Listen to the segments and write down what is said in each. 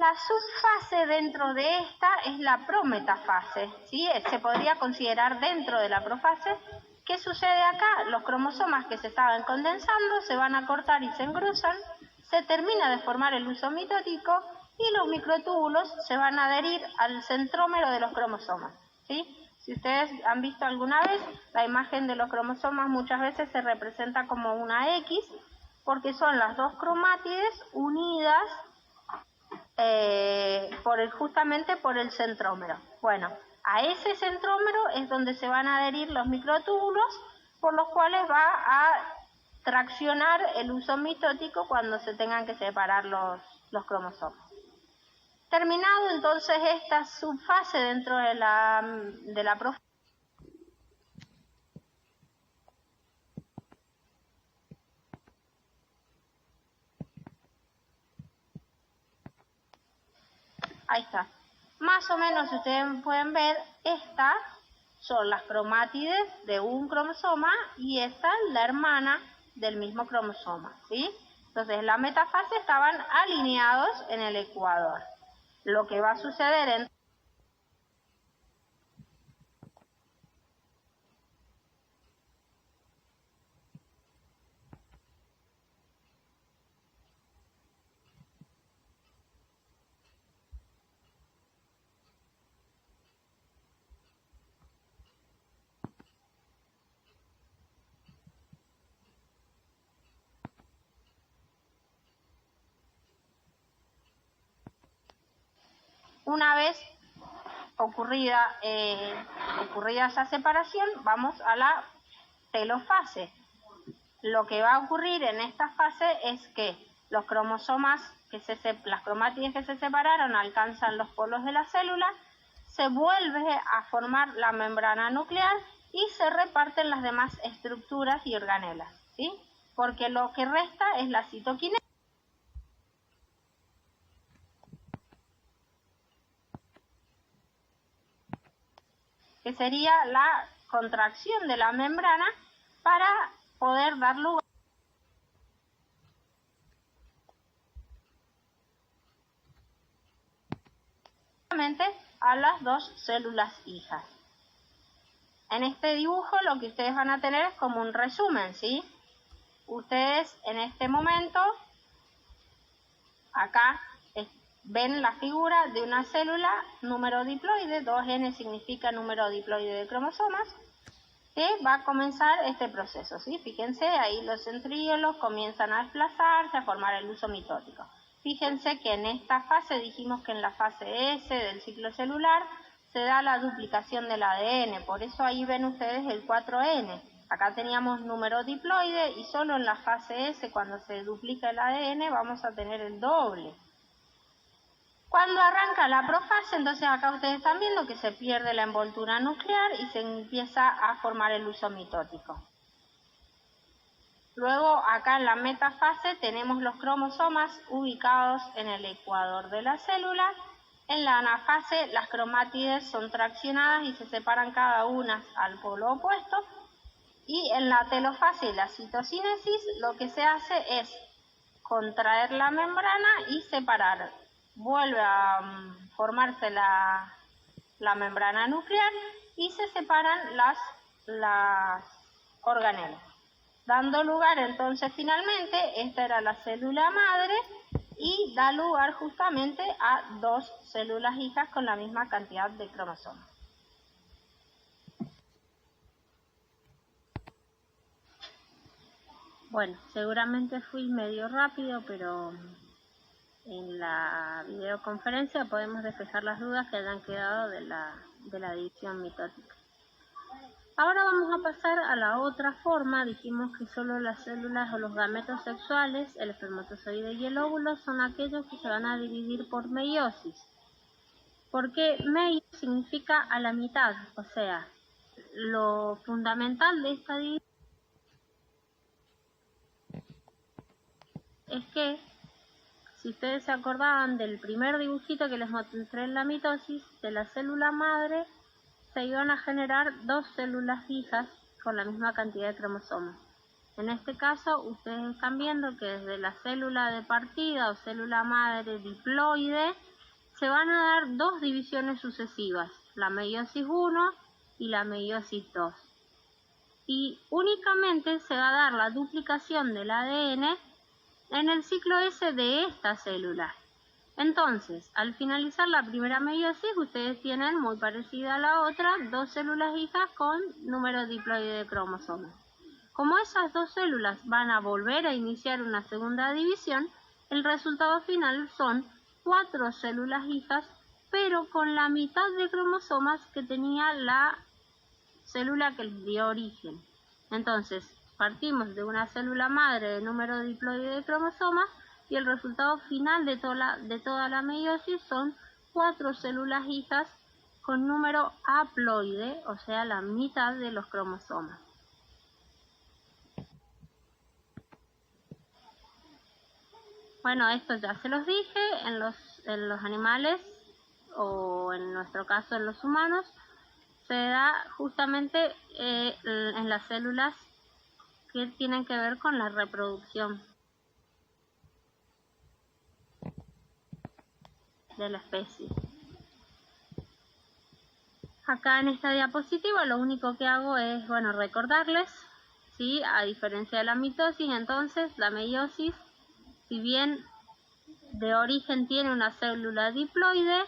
La subfase dentro de esta es la prometafase, ¿sí? Se podría considerar dentro de la profase. ¿Qué sucede acá? Los cromosomas que se estaban condensando se van a cortar y se engrosan, se termina de formar el uso mitótico y los microtúbulos se van a adherir al centrómero de los cromosomas, ¿sí? Si ustedes han visto alguna vez, la imagen de los cromosomas muchas veces se representa como una X, porque son las dos cromátides unidas justamente por el centrómero. Bueno, a ese centrómero es donde se van a adherir los microtúbulos, por los cuales va a traccionar el uso mitótico cuando se tengan que separar los cromosomas. Terminado entonces esta subfase dentro de la profase, ahí está. Más o menos, si ustedes pueden ver, estas son las cromátides de un cromosoma y esta la hermana del mismo cromosoma, ¿sí? Entonces, en la metafase estaban alineados en el ecuador. Lo que va a suceder en una vez ocurrida esa separación, vamos a la telofase. Lo que va a ocurrir en esta fase es que los cromosomas, las cromátides que se separaron alcanzan los polos de la célula, se vuelve a formar la membrana nuclear y se reparten las demás estructuras y organelas, ¿sí? Porque lo que resta es la citoquinesis, que sería la contracción de la membrana para poder dar lugar a las dos células hijas. En este dibujo lo que ustedes van a tener es como un resumen, ¿sí? Ustedes en este momento, acá ven la figura de una célula número diploide, 2N significa número diploide de cromosomas, que va a comenzar este proceso, ¿sí? Fíjense, ahí los centríolos comienzan a desplazarse, a formar el uso mitótico. Fíjense que en esta fase, dijimos que en la fase S del ciclo celular, se da la duplicación del ADN, por eso ahí ven ustedes el 4N. Acá teníamos número diploide y solo en la fase S, cuando se duplica el ADN, vamos a tener el doble. Cuando arranca la profase, entonces acá ustedes están viendo que se pierde la envoltura nuclear y se empieza a formar el uso mitótico. Luego acá en la metafase tenemos los cromosomas ubicados en el ecuador de la célula. En la anafase las cromátides son traccionadas y se separan cada una al polo opuesto. Y en la telofase y la citocinesis lo que se hace es contraer la membrana y separar. Vuelve a formarse la membrana nuclear y se separan las organelas, dando lugar entonces finalmente, esta era la célula madre y da lugar justamente a dos células hijas con la misma cantidad de cromosomas. Bueno, seguramente fui medio rápido, pero en la videoconferencia podemos despejar las dudas que hayan quedado de la división mitótica. Ahora vamos a pasar a la otra forma. Dijimos que solo las células o los gametos sexuales, el espermatozoide y el óvulo, son aquellos que se van a dividir por meiosis. Porque meio significa a la mitad, o sea, lo fundamental de esta división es que, si ustedes se acordaban del primer dibujito que les mostré en la mitosis, de la célula madre se iban a generar dos células hijas con la misma cantidad de cromosomas. En este caso, ustedes están viendo que desde la célula de partida o célula madre diploide se van a dar dos divisiones sucesivas, la meiosis 1 y la meiosis 2. Y únicamente se va a dar la duplicación del ADN en el ciclo S de esta célula. Entonces, al finalizar la primera meiosis, ustedes tienen, muy parecida a la otra, dos células hijas con número diploide de cromosomas. Como esas dos células van a volver a iniciar una segunda división, el resultado final son 4 células hijas, pero con la mitad de cromosomas que tenía la célula que les dio origen. Entonces, partimos de una célula madre de número diploide de cromosomas y el resultado final de toda la meiosis son 4 células hijas con número haploide, o sea, la mitad de los cromosomas. Bueno, esto ya se los dije, en los animales, o en nuestro caso en los humanos, se da justamente en las células que tienen que ver con la reproducción de la especie. Acá en esta diapositiva lo único que hago es, recordarles, ¿sí? A diferencia de la mitosis, entonces la meiosis, si bien de origen tiene una célula diploide,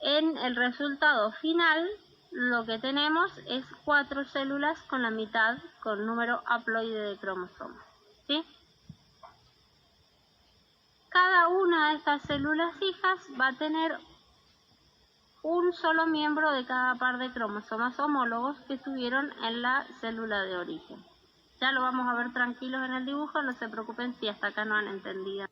en el resultado final lo que tenemos es 4 células con la mitad con número haploide de cromosomas, ¿sí? Cada una de estas células hijas va a tener un solo miembro de cada par de cromosomas homólogos que estuvieron en la célula de origen. Ya lo vamos a ver tranquilos en el dibujo, no se preocupen si hasta acá no han entendido.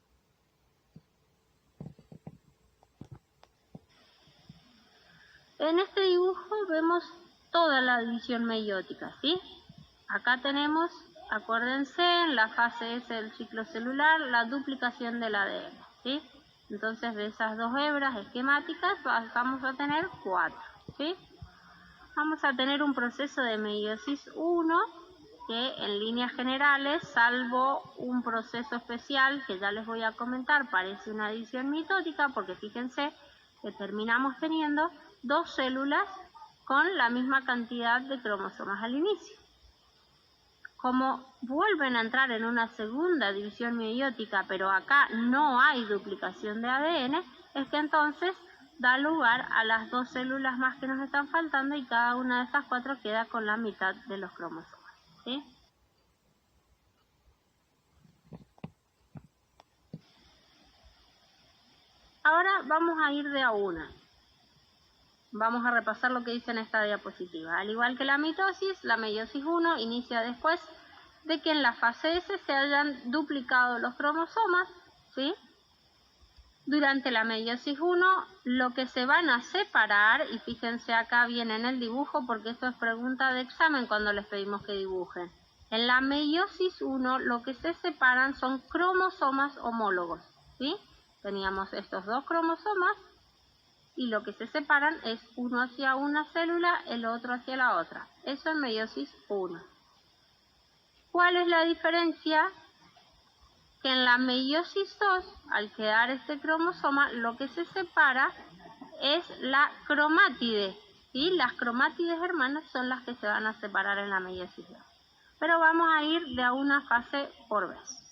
En este dibujo vemos toda la división meiótica, ¿sí? Acá tenemos, acuérdense, en la fase S del ciclo celular, la duplicación del ADN, ¿sí? Entonces, de esas dos hebras esquemáticas vamos a tener 4, ¿sí? Vamos a tener un proceso de meiosis 1, que en líneas generales, salvo un proceso especial que ya les voy a comentar, parece una división mitótica, porque fíjense que terminamos teniendo 2 células con la misma cantidad de cromosomas al inicio. Como vuelven a entrar en una segunda división meiótica, pero acá no hay duplicación de ADN, es que entonces da lugar a las 2 células más que nos están faltando y cada una de estas 4 queda con la mitad de los cromosomas, ¿sí? Ahora vamos a ir de a una. Vamos a repasar lo que dice en esta diapositiva. Al igual que la mitosis, la meiosis 1 inicia después de que en la fase S se hayan duplicado los cromosomas, ¿sí? Durante la meiosis 1, lo que se van a separar, y fíjense acá bien en el dibujo, porque esto es pregunta de examen cuando les pedimos que dibujen. En la meiosis 1, lo que se separan son cromosomas homólogos, ¿sí? Teníamos estos 2 cromosomas, y lo que se separan es uno hacia una célula, el otro hacia la otra. Eso es meiosis 1. ¿Cuál es la diferencia? Que en la meiosis 2, al quedar este cromosoma, lo que se separa es la cromátide, ¿sí? Las cromátides hermanas son las que se van a separar en la meiosis 2. Pero vamos a ir de a una fase por vez.